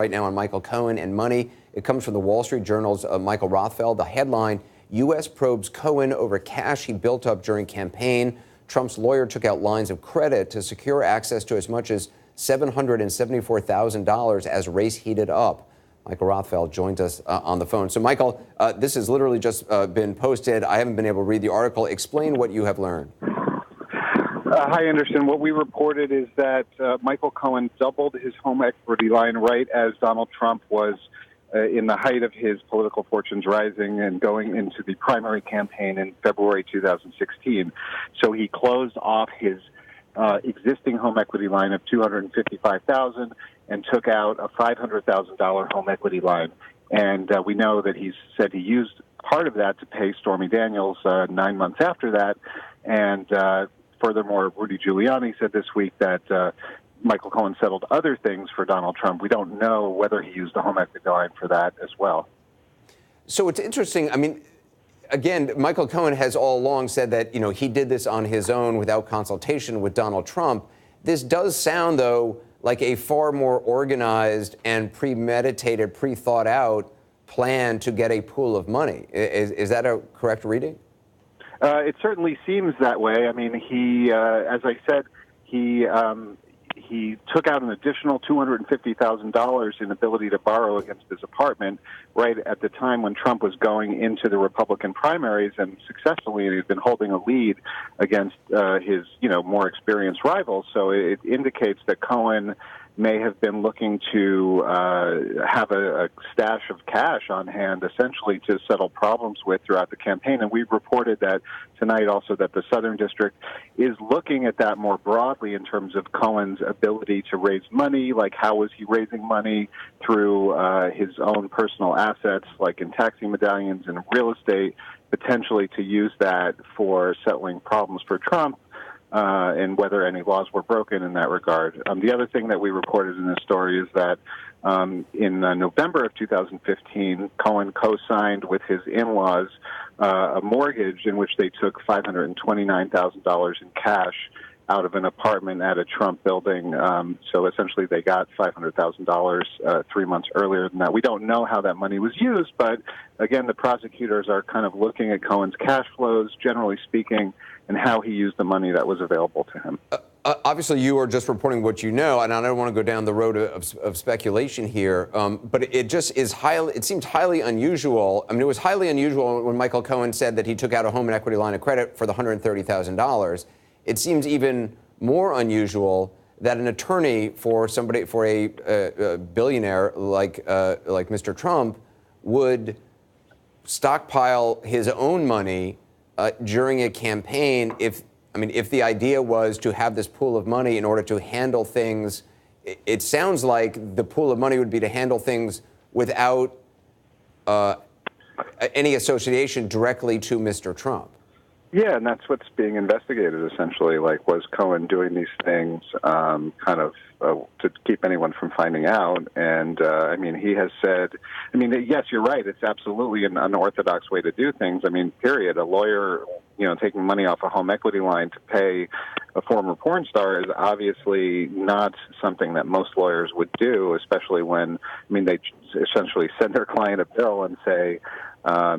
Right now on Michael Cohen and money. It comes from the Wall Street Journal's Michael Rothfeld. The headline, U.S. probes Cohen over cash he built up during campaign. Trump's lawyer took out lines of credit to secure access to as much as $774,000 as race heated up. Michael Rothfeld joins us on the phone. So, Michael, this has literally just been posted. I haven't been able to read the article. Explain what you have learned. Hi, Anderson. What we reported is that Michael Cohen doubled his home equity line right as Donald Trump was in the height of his political fortunes rising and going into the primary campaign in February 2016. So he closed off his existing home equity line of $255,000 and took out a $500,000 home equity line. And we know that he said he used part of that to pay Stormy Daniels 9 months after that. And furthermore, Rudy Giuliani said this week that Michael Cohen settled other things for Donald Trump. We don't know whether he used the home equity line for that as well. So it's interesting. I mean, again, Michael Cohen has all along said that, he did this on his own without consultation with Donald Trump. This does sound, though, like a far more organized and premeditated, pre-thought out plan to get a pool of money. Is that a correct reading? It certainly seems that way. I mean, he, as I said, he took out an additional $250,000 in ability to borrow against his apartment right at the time when Trump was going into the Republican primaries, and successfully he's been holding a lead against his, more experienced rivals. So it indicates that Cohen may have been looking to have a stash of cash on hand, essentially to settle problems with throughout the campaign. And we've reported that tonight also that the Southern District is looking at that more broadly in terms of Cohen's ability to raise money, like how was he raising money through his own personal assets, like in taxi medallions and real estate, potentially to use that for settling problems for Trump. And whether any laws were broken in that regard. The other thing that we reported in this story is that in November of 2015, Cohen co-signed with his in-laws a mortgage in which they took $529,000 in cash out of an apartment at a Trump building. So essentially they got $500,000 3 months earlier than that. We don't know how that money was used, but again, the prosecutors are kind of looking at Cohen's cash flows, generally speaking, and how he used the money that was available to him. Obviously, you are just reporting what you know, and I don't want to go down the road of speculation here, but it just is it seems highly unusual. I mean, it was highly unusual when Michael Cohen said that he took out a home and equity line of credit for the $130,000. It seems even more unusual that an attorney for a billionaire like Mr. Trump would stockpile his own money during a campaign. If the idea was to have this pool of money in order to handle things, it sounds like the pool of money would be to handle things without any association directly to Mr. Trump. Yeah, and that's what's being investigated, essentially. Like, was Cohen doing these things to keep anyone from finding out? And, he has said, yes, you're right. It's absolutely an unorthodox way to do things. Period. A lawyer, taking money off a home equity line to pay a former porn star is obviously not something that most lawyers would do, especially when, they essentially send their client a bill and say,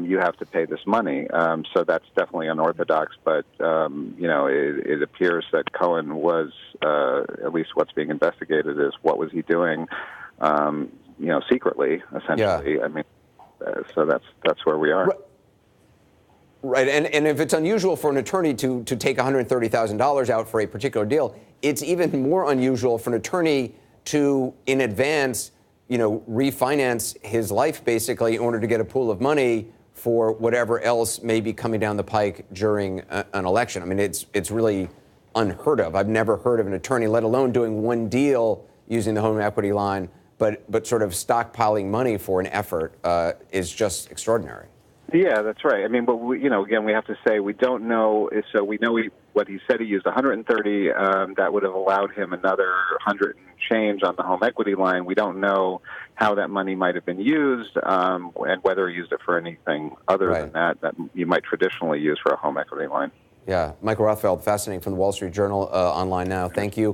you have to pay this money. So that's definitely unorthodox. But, it appears that Cohen was, at least what's being investigated is what was he doing, secretly, essentially. Yeah. So that's where we are. Right. And if it's unusual for an attorney to take $130,000 out for a particular deal, it's even more unusual for an attorney to, in advance, refinance his life basically in order to get a pool of money for whatever else may be coming down the pike during an election. It's really unheard of. I've never heard of an attorney, let alone doing one deal using the home equity line, but sort of stockpiling money for an effort is just extraordinary. Yeah, that's right. But again, we have to say we don't know. So we know what he said. He used 130. That would have allowed him another 100 and change on the home equity line. We don't know how that money might have been used, and whether he used it for anything other than that you might traditionally use for a home equity line. Yeah, Michael Rothfeld, fascinating, from the Wall Street Journal, online now. Thank you.